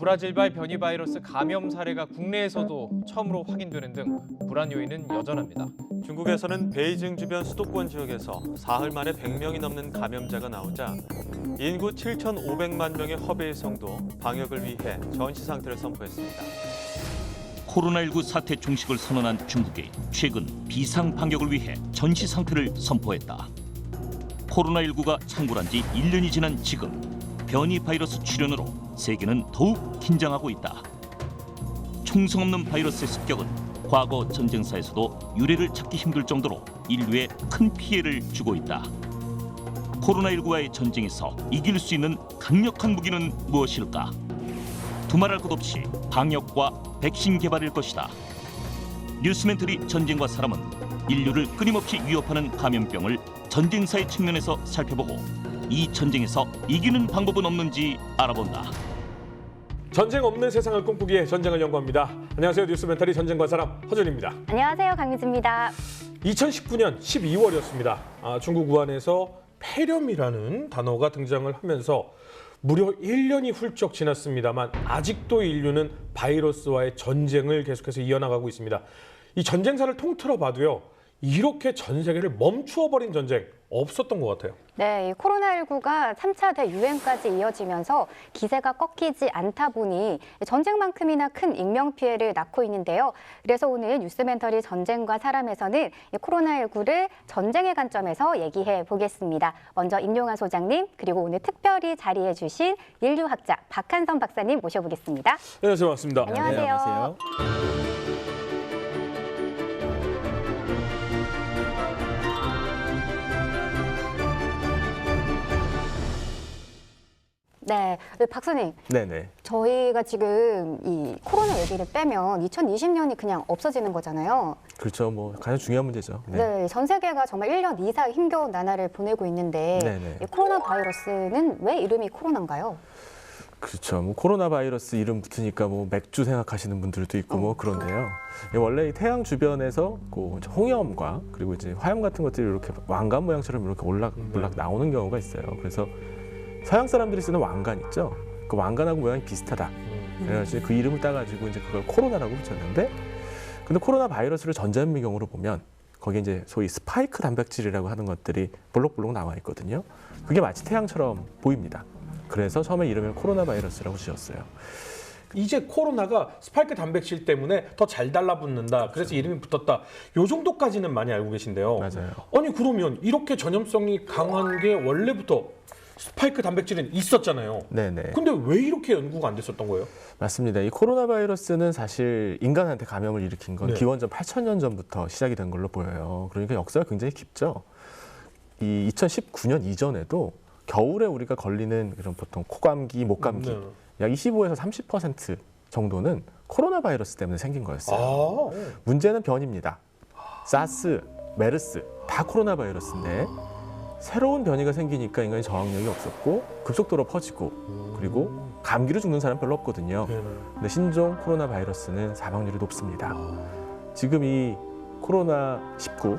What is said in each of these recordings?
브라질발 변이 바이러스 감염 사례가 국내에서도 처음으로 확인되는 등 불안 요인은 여전합니다. 중국에서는 베이징 주변 수도권 지역에서 사흘 만에 100명이 넘는 감염자가 나오자 인구 7,500만 명의 허베이성도 방역을 위해 전시 상태를 선포했습니다. 코로나19 사태 종식을 선언한 중국이 최근 비상 방역을 위해 전시 상태를 선포했다. 코로나19가 창궐한 지 1년이 지난 지금 변이 바이러스 출현으로 세계는 더욱 긴장하고 있다. 총성 없는 바이러스의 습격은 과거 전쟁사에서도 유례를 찾기 힘들 정도로 인류에 큰 피해를 주고 있다. 코로나19와의 전쟁에서 이길 수 있는 강력한 무기는 무엇일까? 두말할 것 없이 방역과 백신 개발일 것이다. 뉴스멘터리 전쟁과 사람은 인류를 끊임없이 위협하는 감염병을 전쟁사의 측면에서 살펴보고 이 전쟁에서 이기는 방법은 없는지 알아본다. 전쟁 없는 세상을 꿈꾸기에 전쟁을 연구합니다. 안녕하세요. 뉴스멘터리 전쟁과 사람 허준입니다. 안녕하세요. 강미주입니다. 2019년 12월이었습니다. 중국 우한에서 폐렴이라는 단어가 등장을 하면서 무려 1년이 훌쩍 지났습니다만 아직도 인류는 바이러스와의 전쟁을 계속해서 이어나가고 있습니다. 이 전쟁사를 통틀어 봐도요. 이렇게 전 세계를 멈추어버린 전쟁 없었던 것 같아요. 네, 이 코로나19가 3차 대유행까지 이어지면서 기세가 꺾이지 않다 보니 전쟁만큼이나 큰 인명피해를 낳고 있는데요. 그래서 오늘 뉴스멘터리 전쟁과 사람에서는 이 코로나19를 전쟁의 관점에서 얘기해 보겠습니다. 먼저 임용환 소장님, 그리고 오늘 특별히 자리해 주신 인류학자 박한선 박사님 모셔보겠습니다. 안녕하세요. 반갑습니다. 안녕하세요. 네, 박사님. 네네. 저희가 지금 이 코로나 얘기를 빼면 2020년이 그냥 없어지는 거잖아요. 그렇죠. 뭐 가장 중요한 문제죠. 네, 전 세계가 정말 1년 이상 힘겨운 나날을 보내고 있는데 네네. 이 코로나 바이러스는 왜 이름이 코로나인가요? 그렇죠. 뭐 코로나 바이러스 이름 붙으니까 뭐 맥주 생각하시는 분들도 있고 뭐 그런데요. 원래 이 태양 주변에서 그 홍염과 그리고 이제 화염 같은 것들이 이렇게 왕관 모양처럼 이렇게 올락 나오는 경우가 있어요. 그래서 서양 사람들이 쓰는 왕관 있죠. 그 왕관하고 모양이 비슷하다. 그래서 그 이름을 따가지고 이제 그걸 코로나라고 붙였는데, 근데 코로나 바이러스를 전자현미경으로 보면 거기에 이제 소위 스파이크 단백질이라고 하는 것들이 볼록볼록 나와 있거든요. 그게 마치 태양처럼 보입니다. 그래서 처음에 이름을 코로나 바이러스라고 지었어요. 이제 코로나가 스파이크 단백질 때문에 더 잘 달라붙는다. 그래서 이름이 붙었다. 요 정도까지는 많이 알고 계신데요. 맞아요. 아니 그러면 이렇게 전염성이 강한 게 원래부터 스파이크 단백질은 있었잖아요. 네네. 근데 왜 이렇게 연구가 안 됐었던 거예요? 맞습니다. 이 코로나 바이러스는 사실 인간한테 감염을 일으킨 건 네. 기원전 8,000년 전부터 시작이 된 걸로 보여요. 그러니까 역사가 굉장히 깊죠. 이 2019년 이전에도 겨울에 우리가 걸리는 그런 보통 코감기, 목감기 네. 약 25에서 30% 정도는 코로나 바이러스 때문에 생긴 거였어요. 아, 문제는 변입니다. 사스, 메르스 다 코로나 바이러스인데 새로운 변이가 생기니까 인간이 저항력이 없었고 급속도로 퍼지고 그리고 감기로 죽는 사람 별로 없거든요. 근데 신종 코로나 바이러스는 사망률이 높습니다. 지금 이 코로나 19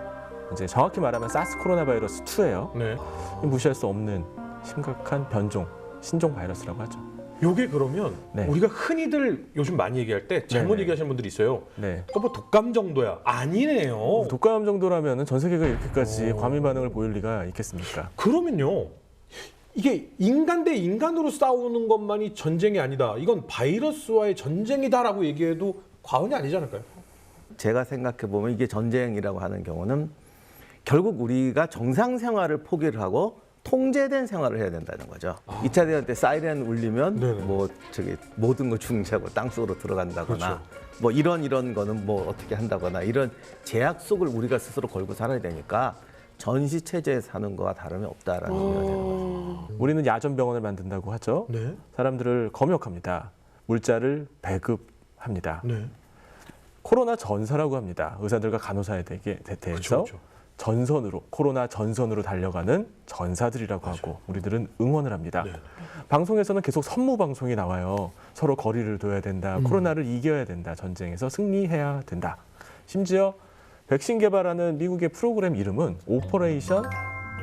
이제 정확히 말하면 사스 코로나 바이러스 2예요. 네. 무시할 수 없는 심각한 변종 신종 바이러스라고 하죠. 요게 그러면 네. 우리가 흔히들 요즘 많이 얘기할 때 잘못 네네. 얘기하시는 분들이 있어요. 네. 뭐 독감 정도야. 아니네요. 독감 정도라면 전 세계가 이렇게까지 오. 과민 반응을 보일 리가 있겠습니까? 그러면요. 이게 인간 대 인간으로 싸우는 것만이 전쟁이 아니다. 이건 바이러스와의 전쟁이다라고 얘기해도 과언이 아니지 않을까요? 제가 생각해 보면 이게 전쟁이라고 하는 경우는 결국 우리가 정상 생활을 포기를 하고 통제된 생활을 해야 된다는 거죠. 2차 대전 때 사이렌 울리면 네네. 뭐 저기 모든 거 중지하고 땅속으로 들어간다거나 그렇죠. 뭐 이런 거는 뭐 어떻게 한다거나 이런 제약 속을 우리가 스스로 걸고 살아야 되니까 전시 체제에 사는 거와 다름이 없다라는 생각이 드는 거죠. 우리는 야전병원을 만든다고 하죠. 네. 사람들을 검역합니다. 물자를 배급합니다. 네. 코로나 전사라고 합니다. 의사들과 간호사에 대해서 그쵸. 전선으로 코로나 전선으로 달려가는 전사들이라고 하고 우리들은 응원을 합니다. 네. 방송에서는 계속 선무 방송이 나와요. 서로 거리를 둬야 된다. 코로나를 이겨야 된다. 전쟁에서 승리해야 된다. 심지어 백신 개발하는 미국의 프로그램 이름은 오퍼레이션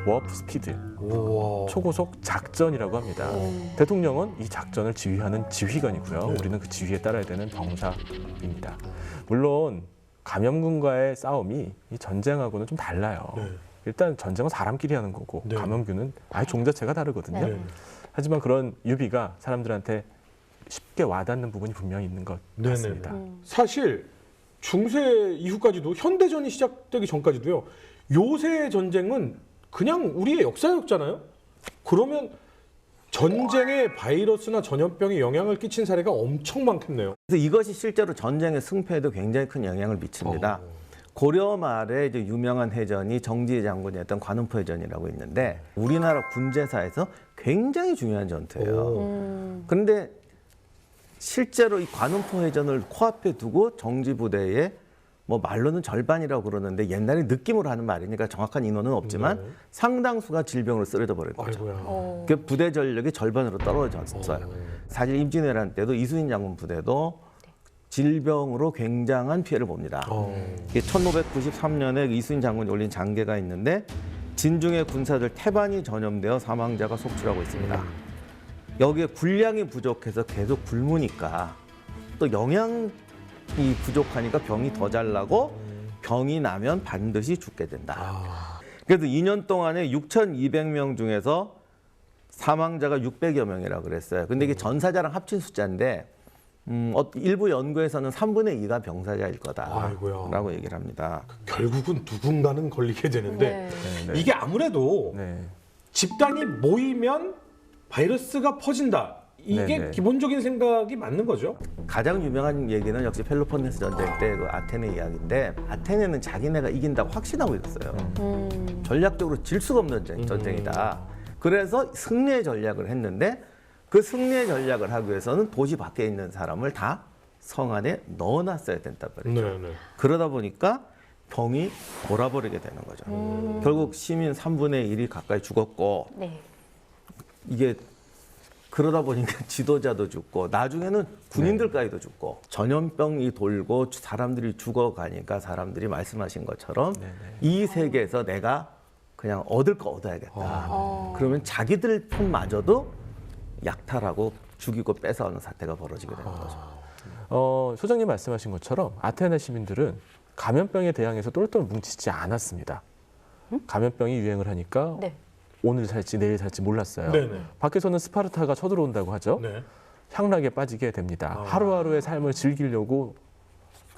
워프 스피드, 우와. 초고속 작전이라고 합니다. 대통령은 이 작전을 지휘하는 지휘관이고요. 우리는 그 지휘에 따라야 되는 병사입니다. 물론 감염군과의 싸움이 이 전쟁하고는 좀 달라요. 네. 일단 전쟁은 사람끼리 하는 거고 네. 감염균은 아예 종 자체가 다르거든요. 네. 하지만 그런 유비가 사람들한테 쉽게 와닿는 부분이 분명히 있는 것 같습니다. 사실 중세 이후까지도 현대전이 시작되기 전까지도요. 요새 전쟁은 그냥 우리의 역사였잖아요. 그러면 전쟁에 바이러스나 전염병이 영향을 끼친 사례가 엄청 많겠네요. 그래서 이것이 실제로 전쟁의 승패에도 굉장히 큰 영향을 미칩니다. 고려 말에 이제 유명한 해전이 정지의 장군이 했던 관음포 해전이라고 있는데 우리나라 군제사에서 굉장히 중요한 전투예요. 그런데 실제로 이 관음포 해전을 코앞에 두고 정지 부대에 뭐 말로는 절반이라고 그러는데 옛날에 느낌으로 하는 말이니까 정확한 인원은 없지만 네. 상당수가 질병으로 쓰러져 버린 거죠. 아이고야. 그 부대 전력이 절반으로 떨어졌어요. 사실 임진왜란 때도 이순신 장군 부대도 질병으로 굉장한 피해를 봅니다. 이게 1593년에 이순신 장군이 올린 장계가 있는데 진중의 군사들 태반이 전염되어 사망자가 속출하고 있습니다. 여기에 군량이 부족해서 계속 굶으니까 또 영양이 부족하니까 병이 더 잘 나고 병이 나면 반드시 죽게 된다. 그래서 2년 동안에 6,200명 중에서 사망자가 600여 명이라고 그랬어요. 근데 이게 전사자랑 합친 숫자인데 일부 연구에서는 3분의 2가 병사자일 아이고야. 거다라고 얘기를 합니다. 결국은 누군가는 걸리게 되는데 네. 이게 아무래도 네. 집단이 모이면 바이러스가 퍼진다. 이게 네네. 기본적인 생각이 맞는 거죠. 가장 유명한 얘기는 역시 펠로폰네스 전쟁 때 그 아테네 이야기인데 아테네는 자기네가 이긴다고 확신하고 있었어요. 전략적으로 질 수가 없는 전쟁이다. 그래서 승리의 전략을 했는데 그 승리의 전략을 하기 위해서는 도시 밖에 있는 사람을 다 성 안에 넣어놨어야 된단 말이죠. 네. 그러다 보니까 병이 돌아버리게 되는 거죠. 결국 시민 3분의 1이 가까이 죽었고 네. 이게 그러다 보니까 지도자도 죽고 나중에는 군인들까지도 죽고 전염병이 돌고 사람들이 죽어가니까 사람들이 말씀하신 것처럼 이 세계에서 내가 그냥 얻을 거 얻어야겠다. 그러면 자기들 편마저도 약탈하고 죽이고 뺏어오는 사태가 벌어지게 되는 거죠. 소장님 말씀하신 것처럼 아테네 시민들은 감염병에 대항해서 똘똘 뭉치지 않았습니다. 감염병이 유행을 하니까 네. 오늘 살지 내일 살지 몰랐어요. 네네. 밖에서는 스파르타가 쳐들어온다고 하죠. 네. 향락에 빠지게 됩니다. 하루하루의 삶을 즐기려고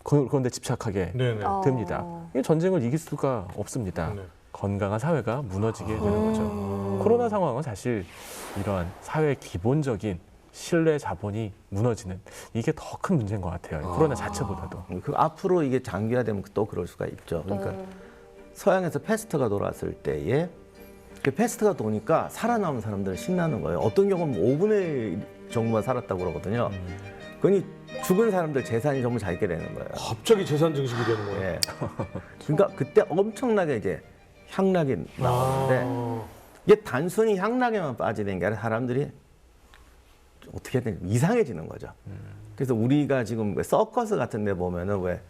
그런데 집착하게 네네. 됩니다. 이 전쟁을 이길 수가 없습니다. 네. 건강한 사회가 무너지게 되는 거죠. 코로나 상황은 사실 이러한 사회의 기본적인 신뢰 자본이 무너지는 이게 더 큰 문제인 것 같아요. 코로나 자체보다도. 그 앞으로 이게 장기화되면 또 그럴 수가 있죠. 그러니까 서양에서 패스트가 돌았을 때에 그 패스트가 도니까 살아남은 사람들은 신나는 거예요. 어떤 경우는 5분의 1 정도만 살았다고 그러거든요. 그러니 죽은 사람들 재산이 전부 자기게 되는 거예요. 갑자기 재산 증식이 되는 거예요. 예. 그러니까 그때 엄청나게 이제 향락이 나오는데 이게 단순히 향락에만 빠지는 게 아니라 사람들이 어떻게 해야 되냐 이상해지는 거죠. 그래서 우리가 지금 서커스 같은 데 보면은 왜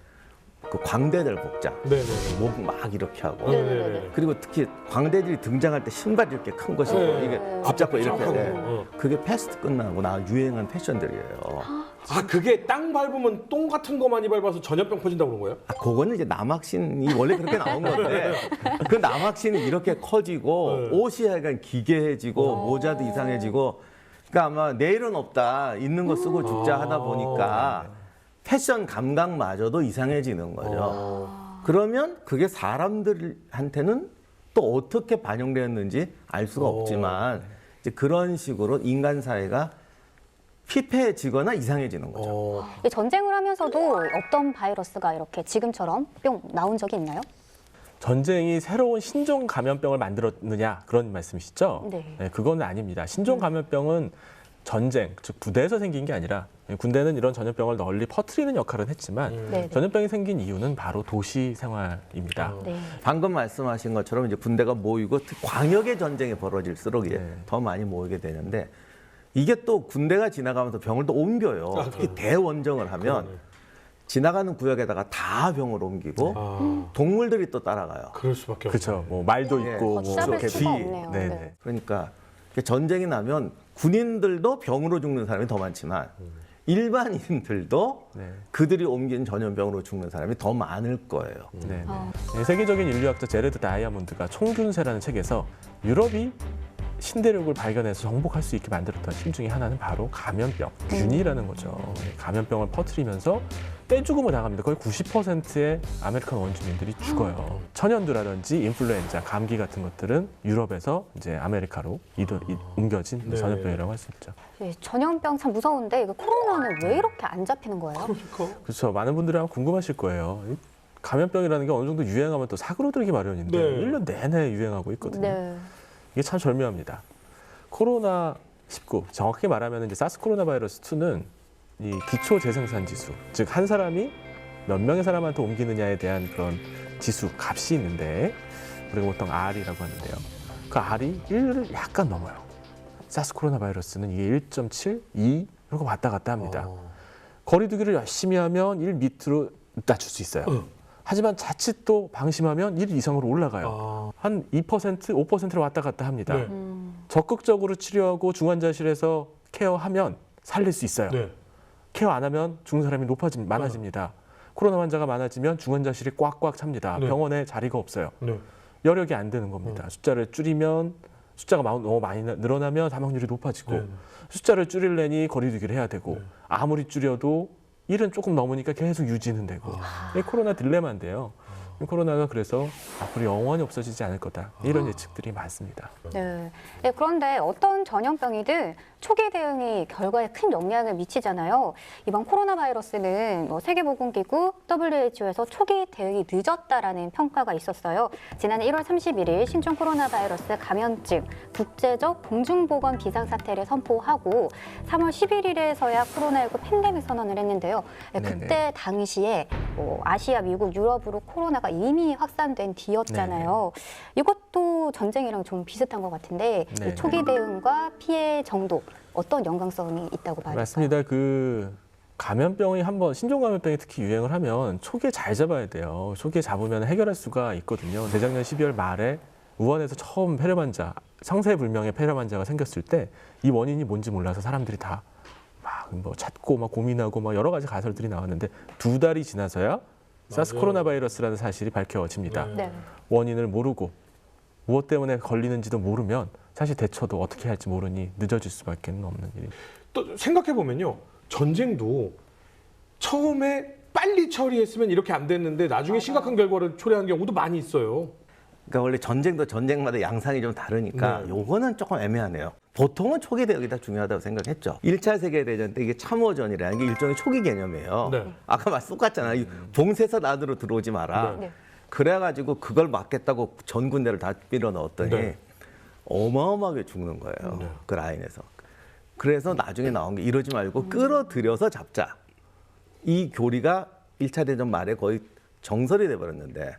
그 광대들 복장 네네. 목 막 이렇게 하고 네네네. 그리고 특히 광대들이 등장할 때 신발이 이렇게 큰 것이 네. 이게 붙잡고 이렇게 하고. 돼. 그게 패스트 끝나고 나 유행한 패션들이에요. 아 그게 땅 밟으면 똥 같은 거 많이 밟아서 전염병 퍼진다고 그런 거예요? 그거는 이제 남학신이 원래 그렇게 나온 건데 그 남학신이 이렇게 커지고 네. 옷이 약간 기괴해지고 모자도 이상해지고 그러니까 아마 내일은 없다 있는 거 쓰고 죽자 하다 보니까 패션 감각마저도 이상해지는 거죠. 그러면 그게 사람들한테는 또 어떻게 반영되었는지 알 수가 없지만 이제 그런 식으로 인간 사회가 피폐해지거나 이상해지는 거죠. 이 전쟁을 하면서도 어떤 바이러스가 이렇게 지금처럼 뿅 나온 적이 있나요? 전쟁이 새로운 신종 감염병을 만들었느냐 그런 말씀이시죠? 네. 그건 아닙니다. 신종 감염병은 전쟁, 즉 부대에서 생긴 게 아니라 군대는 이런 전염병을 널리 퍼뜨리는 역할은 했지만 네. 전염병이 생긴 이유는 바로 도시 생활입니다. 네. 방금 말씀하신 것처럼 이제 군대가 모이고 광역의 전쟁이 벌어질수록 이제 더 많이 모이게 되는데 이게 또 군대가 지나가면서 병을 또 옮겨요. 특히 대원정을 하면 지나가는 구역에다가 다 병을 옮기고 아, 동물들이 또 따라가요. 그럴 수밖에 없네요. 그렇죠. 뭐 말도 예. 있고 뭐 걷잡을 이렇게 수가 뒤. 없네요. 네네. 네. 그러니까 전쟁이 나면 군인들도 병으로 죽는 사람이 더 많지만 일반인들도 네. 그들이 옮긴 전염병으로 죽는 사람이 더 많을 거예요. 네. 네, 세계적인 인류학자 제레드 다이아몬드가 총균세라는 책에서 유럽이 신대륙을 발견해서 정복할 수 있게 만들었던 힘 중에 하나는 바로 감염병, 균이라는 거죠. 감염병을 퍼뜨리면서 떼죽음을 당합니다. 거의 90%의 아메리칸 원주민들이 죽어요. 천연두라든지 인플루엔자, 감기 같은 것들은 유럽에서 이제 아메리카로 옮겨진 네. 전염병이라고 할 수 있죠. 예, 전염병 참 무서운데 이거 코로나는 왜 이렇게 안 잡히는 거예요? 그러니까. 그렇죠. 많은 분들이 아마 궁금하실 거예요. 이 감염병이라는 게 어느 정도 유행하면 또 사그러들기 마련인데 네. 1년 내내 유행하고 있거든요. 네. 이게 참 절묘합니다. 코로나19, 정확히 말하면 이제 사스 코로나 바이러스 2는 이 기초 재생산 지수, 즉 한 사람이 몇 명의 사람한테 옮기느냐에 대한 그런 지수, 값이 있는데 우리가 보통 R이라고 하는데요. 그 R이 1을 약간 넘어요. 사스 코로나 바이러스는 이게 1.7, 2 이런 거 왔다 갔다 합니다. 거리 두기를 열심히 하면 1 밑으로 낮출 수 있어요. 하지만 자칫 또 방심하면 1 이상으로 올라가요. 한 2%, 5%로 왔다 갔다 합니다. 네. 적극적으로 치료하고 중환자실에서 케어하면 살릴 수 있어요. 네. 케어 안 하면 죽는 사람이 많아집니다. 코로나 환자가 많아지면 중환자실이 꽉꽉 찹니다. 네. 병원에 자리가 없어요. 네. 여력이 안 되는 겁니다. 숫자를 줄이면 숫자가 너무 많이 늘어나면 사망률이 높아지고 네. 숫자를 줄이려니 거리두기를 해야 되고 네. 아무리 줄여도 1은 조금 넘으니까 계속 유지는 되고 이 코로나 딜레마인데요. 이 코로나가 그래서 앞으로 영원히 없어지지 않을 거다. 이런 예측들이 많습니다. 네. 네, 그런데 어떤 전염병이든 초기 대응이 결과에 큰 영향을 미치잖아요. 이번 코로나 바이러스는 세계보건기구 WHO에서 초기 대응이 늦었다라는 평가가 있었어요. 지난해 1월 31일 신종 코로나 바이러스 감염증 국제적 공중보건 비상사태를 선포하고 3월 11일에서야 코로나19 팬데믹 선언을 했는데요. 네, 그때 당시에 아시아, 미국, 유럽으로 코로나가 이미 확산된 뒤였잖아요. 이것도 전쟁이랑 좀 비슷한 것 같은데 네네. 이 초기 대응과 피해 정도 어떤 연관성이 있다고 봐야 될까요? 맞습니다. 그 감염병이 한번 신종 감염병이 특히 유행을 하면 초기에 잘 잡아야 돼요. 초기에 잡으면 해결할 수가 있거든요. 재작년 12월 말에 우한에서 처음 폐렴 환자, 상세불명의 폐렴 환자가 생겼을 때 이 원인이 뭔지 몰라서 사람들이 다 막 찾고 막 고민하고 막 여러 가지 가설들이 나왔는데 2달이 지나서야 사스 코로나 바이러스라는 사실이 밝혀집니다. 네. 원인을 모르고 무엇 때문에 걸리는지도 모르면 사실 대처도 어떻게 할지 모르니 늦어질 수밖에 없는 일입니다. 또 생각해 보면요, 전쟁도 처음에 빨리 처리했으면 이렇게 안 됐는데 나중에 심각한 결과를 초래한 경우도 많이 있어요. 그러니까 원래 전쟁도 전쟁마다 양상이 좀 다르니까 네. 요거는 조금 애매하네요. 보통은 초기 대응이 다 중요하다고 생각했죠. 1차 세계대전 때 이게 참호전이라는 게 일종의 초기 개념이에요. 네. 아까 말 똑같잖아요. 이 봉쇄선 안으로 들어오지 마라. 네. 그래가지고 그걸 막겠다고 전 군대를 다 밀어 넣었더니 네. 어마어마하게 죽는 거예요. 네. 그 라인에서. 그래서 나중에 나온 게 이러지 말고 끌어들여서 잡자. 이 교리가 1차 대전 말에 거의 정설이 돼버렸는데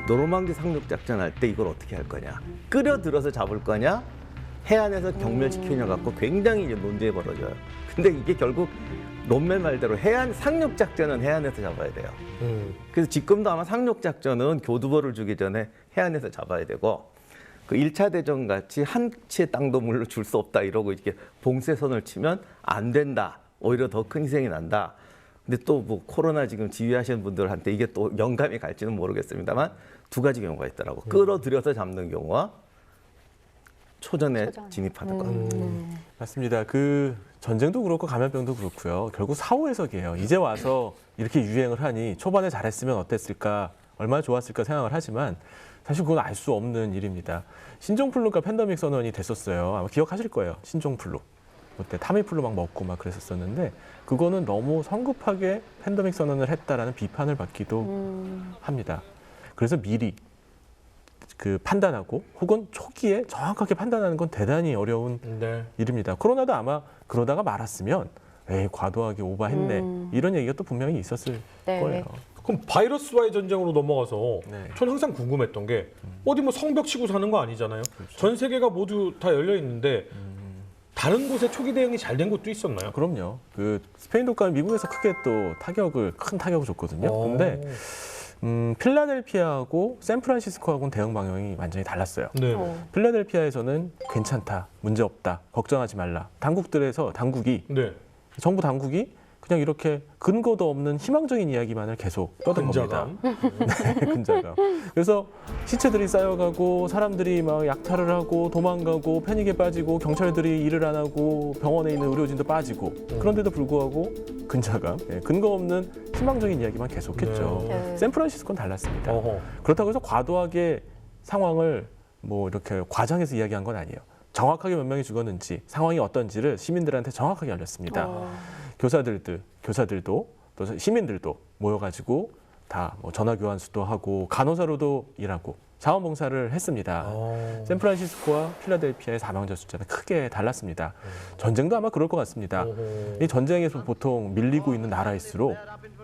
노르망디 상륙작전 할 때 이걸 어떻게 할 거냐. 끌어들여서 잡을 거냐. 해안에서 경멸시키냐 갖고 굉장히 이제 논쟁이 벌어져요. 근데 이게 결국 논멜 말대로 상륙작전은 해안에서 잡아야 돼요. 그래서 지금도 아마 상륙작전은 교두보를 주기 전에 해안에서 잡아야 되고 그 1차 대전 같이 한 치의 땅도 물로 줄 수 없다 이러고 이렇게 봉쇄선을 치면 안 된다. 오히려 더 큰 희생이 난다. 근데 또 뭐 코로나 지금 지휘하시는 분들한테 이게 또 영감이 갈지는 모르겠습니다만 두 가지 경우가 있더라고. 끌어들여서 잡는 경우와 초전에 진입하는 것. 맞습니다. 그 전쟁도 그렇고 감염병도 그렇고요. 결국 사후 해석이에요. 이제 와서 이렇게 유행을 하니 초반에 잘했으면 어땠을까, 얼마나 좋았을까 생각을 하지만 사실 그건 알 수 없는 일입니다. 신종플루가 팬데믹 선언이 됐었어요. 아마 기억하실 거예요. 신종플루. 그때 타미플루 막 먹고 막 그랬었는데 그거는 너무 성급하게 팬데믹 선언을 했다라는 비판을 받기도 합니다. 그래서 미리 그 판단하고 혹은 초기에 정확하게 판단하는 건 대단히 어려운 네. 일입니다. 코로나도 아마 그러다가 말았으면 에이 과도하게 오버했네 이런 얘기가 또 분명히 있었을 네. 거예요. 그럼 바이러스와의 전쟁으로 넘어가서 네. 전 항상 궁금했던 게 어디 뭐 성벽 치고 사는 거 아니잖아요. 전 세계가 모두 다 열려 있는데 다른 곳에 초기 대응이 잘 된 곳도 있었나요? 그럼요. 그 스페인 독감이 미국에서 크게 또 큰 타격을 줬거든요. 근데 필라델피아하고 샌프란시스코하고는 대응 방향이 완전히 달랐어요. 네. 필라델피아에서는 괜찮다, 문제 없다, 걱정하지 말라. 네. 정부 당국이 그냥 이렇게 근거도 없는 희망적인 이야기만을 계속 떠든 겁니다. 네, 근자감. 그래서 시체들이 쌓여가고 사람들이 막 약탈을 하고 도망가고 패닉에 빠지고 경찰들이 일을 안 하고 병원에 있는 의료진도 빠지고 그런데도 불구하고 근자감, 근거 없는 희망적인 이야기만 계속했죠. 네. 샌프란시스코는 달랐습니다. 어허. 그렇다고 해서 과도하게 상황을 뭐 이렇게 과장해서 이야기한 건 아니에요. 정확하게 몇 명이 죽었는지 상황이 어떤지를 시민들한테 정확하게 알렸습니다. 교사들도 또 시민들도 모여가지고 다 뭐 전화 교환수도 하고 간호사로도 일하고 자원봉사를 했습니다. 샌프란시스코와 필라델피아의 사망자 숫자는 크게 달랐습니다. 전쟁도 아마 그럴 것 같습니다. 이 전쟁에서 보통 밀리고 있는 나라일수록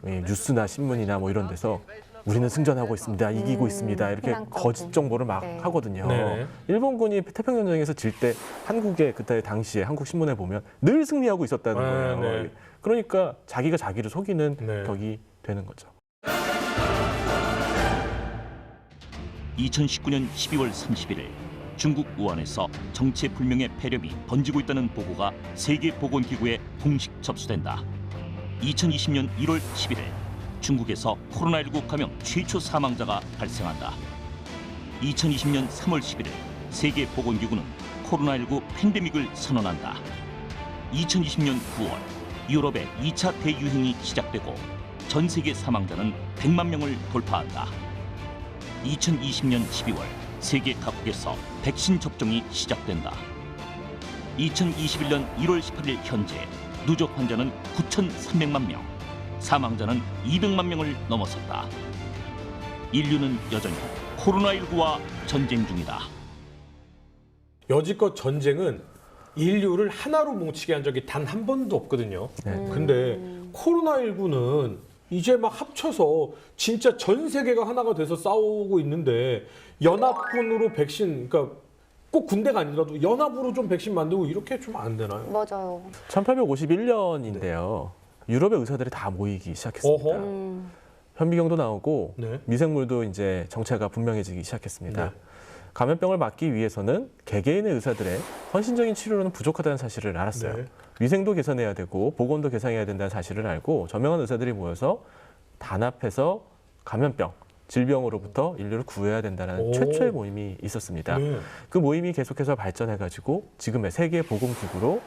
뉴스나 신문이나 뭐 이런 데서 우리는 승전하고 있습니다. 이기고 있습니다. 이렇게 희망적인. 거짓 정보를 막 네. 하거든요. 네. 일본군이 태평전쟁에서 질 때 한국의 그때 당시에 한국 신문에 보면 늘 승리하고 있었다는 네, 거예요. 네. 그러니까 자기가 자기를 속이는 네. 격이 되는 거죠. 2019년 12월 31일 중국 우한에서 정체불명의 폐렴이 번지고 있다는 보고가 세계보건기구에 공식 접수된다. 2020년 1월 11일 중국에서 코로나19 감염 최초 사망자가 발생한다. 2020년 3월 11일 세계보건기구는 코로나19 팬데믹을 선언한다. 2020년 9월 유럽의 2차 대유행이 시작되고 전 세계 사망자는 100만 명을 돌파한다. 2020년 12월 세계 각국에서 백신 접종이 시작된다. 2021년 1월 18일 현재 누적 환자는 9,300만 명, 사망자는 200만 명을 넘어섰다. 인류는 여전히 코로나19와 전쟁 중이다. 여지껏 전쟁은 인류를 하나로 뭉치게 한 적이 단 한 번도 없거든요. 근데 코로나19는 이제 막 합쳐서 진짜 전 세계가 하나가 돼서 싸우고 있는데 연합군으로 백신, 그러니까 꼭 군대가 아니더라도 연합으로 좀 백신 만들고 이렇게 좀 안 되나요? 맞아요. 1851년인데요. 유럽의 의사들이 다 모이기 시작했습니다. 어허. 현미경도 나오고 네. 미생물도 이제 정체가 분명해지기 시작했습니다. 네. 감염병을 막기 위해서는 개개인의 의사들의 헌신적인 치료로는 부족하다는 사실을 알았어요. 네. 위생도 개선해야 되고 보건도 개선해야 된다는 사실을 알고 저명한 의사들이 모여서 단합해서 감염병, 질병으로부터 인류를 구해야 된다는 오. 최초의 모임이 있었습니다. 네. 그 모임이 계속해서 발전해가지고 지금의 세계보건기구로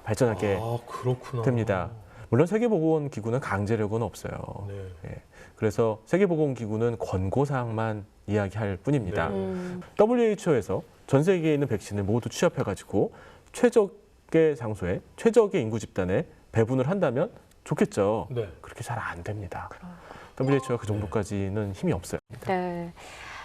발전하게 아, 그렇구나. 됩니다. 물론 세계보건기구는 강제력은 없어요. 네. 예. 그래서 세계보건기구는 권고사항만 이야기할 뿐입니다. 네. WHO에서 전 세계에 있는 백신을 모두 취합해가지고 최적의 장소에 최적의 인구 집단에 배분을 한다면 좋겠죠. 네. 그렇게 잘 안 됩니다. WHO가 그 정도까지는 힘이 없어요. 네.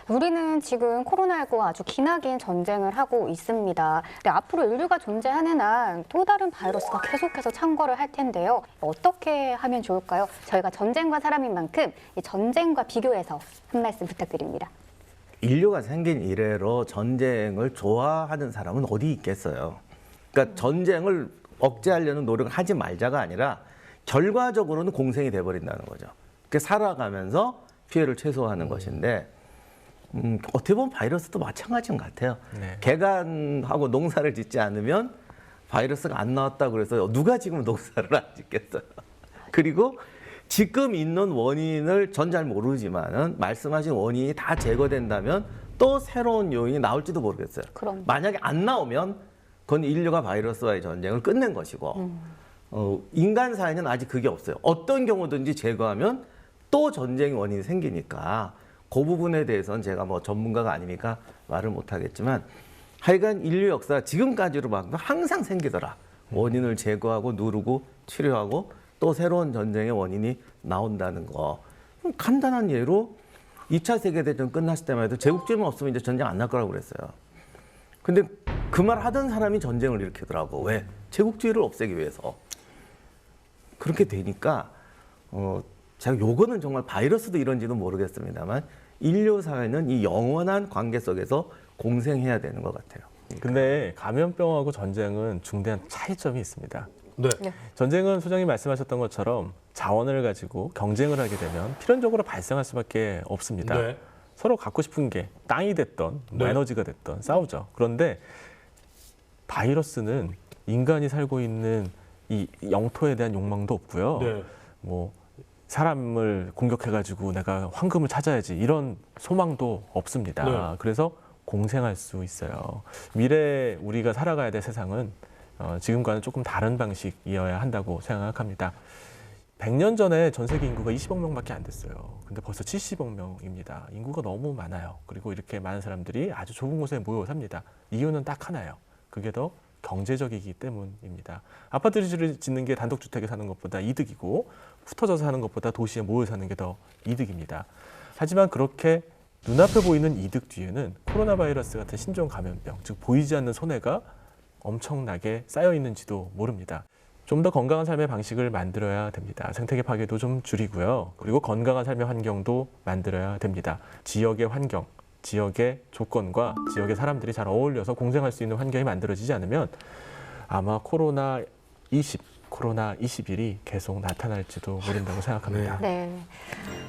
우리는 지금 코로나19와 아주 기나긴 전쟁을 하고 있습니다. 근데 앞으로 인류가 존재하는 한 또 다른 바이러스가 계속해서 창궐을 할 텐데요. 어떻게 하면 좋을까요? 저희가 전쟁과 사람인 만큼 이 전쟁과 비교해서 한 말씀 부탁드립니다. 인류가 생긴 이래로 전쟁을 좋아하는 사람은 어디 있겠어요. 그러니까 전쟁을 억제하려는 노력을 하지 말자가 아니라 결과적으로는 공생이 돼버린다는 거죠. 그러니까 살아가면서 피해를 최소화하는 것인데 어떻게 보면 바이러스도 마찬가지인 것 같아요. 네. 개간하고 농사를 짓지 않으면 바이러스가 안 나왔다고 그래서 누가 지금 농사를 안 짓겠어요. 그리고 지금 있는 원인을 전 잘 모르지만은 말씀하신 원인이 다 제거된다면 또 새로운 요인이 나올지도 모르겠어요. 그럼. 만약에 안 나오면 그건 인류가 바이러스와의 전쟁을 끝낸 것이고 인간 사회는 아직 그게 없어요. 어떤 경우든지 제거하면 또 전쟁 원인이 생기니까 그 부분에 대해서는 제가 뭐 전문가가 아니니까 말을 못하겠지만 하여간 인류 역사 지금까지로 봐도 항상 생기더라. 원인을 제거하고 누르고 치료하고 또 새로운 전쟁의 원인이 나온다는 거. 간단한 예로 2차 세계대전 끝났을 때만 해도 제국주의만 없으면 이제 전쟁 안 날 거라고 그랬어요. 근데 그 말 하던 사람이 전쟁을 일으키더라고. 왜? 제국주의를 없애기 위해서. 그렇게 되니까 제가 요거는 정말 바이러스도 이런지도 모르겠습니다만 인류 사회는 이 영원한 관계 속에서 공생해야 되는 것 같아요. 근데 감염병하고 전쟁은 중대한 차이점이 있습니다. 네. 전쟁은 소장님 말씀하셨던 것처럼 자원을 가지고 경쟁을 하게 되면 필연적으로 발생할 수밖에 없습니다. 네. 서로 갖고 싶은 게 땅이 됐던 뭐 네. 에너지가 됐던 싸우죠. 그런데 바이러스는 인간이 살고 있는 이 영토에 대한 욕망도 없고요. 네. 뭐 사람을 공격해가지고 내가 황금을 찾아야지 이런 소망도 없습니다. 네. 그래서 공생할 수 있어요. 미래에 우리가 살아가야 될 세상은 지금과는 조금 다른 방식이어야 한다고 생각합니다. 100년 전에 전 세계 인구가 20억 명밖에 안 됐어요. 근데 벌써 70억 명입니다. 인구가 너무 많아요. 그리고 이렇게 많은 사람들이 아주 좁은 곳에 모여 삽니다. 이유는 딱 하나예요. 그게 더 경제적이기 때문입니다. 아파트를 짓는 게 단독주택에 사는 것보다 이득이고 흩어져서 사는 것보다 도시에 모여 사는 게 더 이득입니다. 하지만 그렇게 눈앞에 보이는 이득 뒤에는 코로나 바이러스 같은 신종 감염병, 즉 보이지 않는 손해가 엄청나게 쌓여 있는지도 모릅니다. 좀 더 건강한 삶의 방식을 만들어야 됩니다. 생태계 파괴도 좀 줄이고요. 그리고 건강한 삶의 환경도 만들어야 됩니다. 지역의 환경, 지역의 조건과 지역의 사람들이 잘 어울려서 공생할 수 있는 환경이 만들어지지 않으면 아마 코로나 21이 계속 나타날지도 모른다고 생각합니다. 네.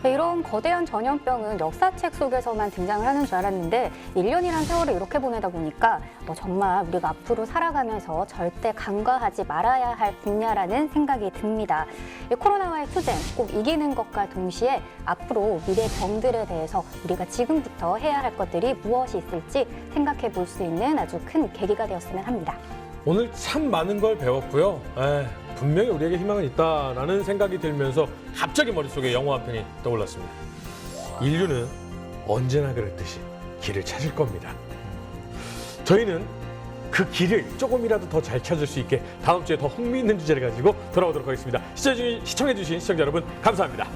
이런 거대한 전염병은 역사책 속에서만 등장을 하는 줄 알았는데 1년이란 세월을 이렇게 보내다 보니까 정말 우리가 앞으로 살아가면서 절대 간과하지 말아야 할 분야라는 생각이 듭니다. 이 코로나와의 투쟁 꼭 이기는 것과 동시에 앞으로 미래 병들에 대해서 우리가 지금부터 해야 할 것들이 무엇이 있을지 생각해 볼 수 있는 아주 큰 계기가 되었으면 합니다. 오늘 참 많은 걸 배웠고요. 분명히 우리에게 희망은 있다라는 생각이 들면서 갑자기 머릿속에 영화 한 편이 떠올랐습니다. 인류는 언제나 그랬듯이 길을 찾을 겁니다. 저희는 그 길을 조금이라도 더 잘 찾을 수 있게 다음 주에 더 흥미있는 주제를 가지고 돌아오도록 하겠습니다. 시청해주신 시청자 여러분 감사합니다.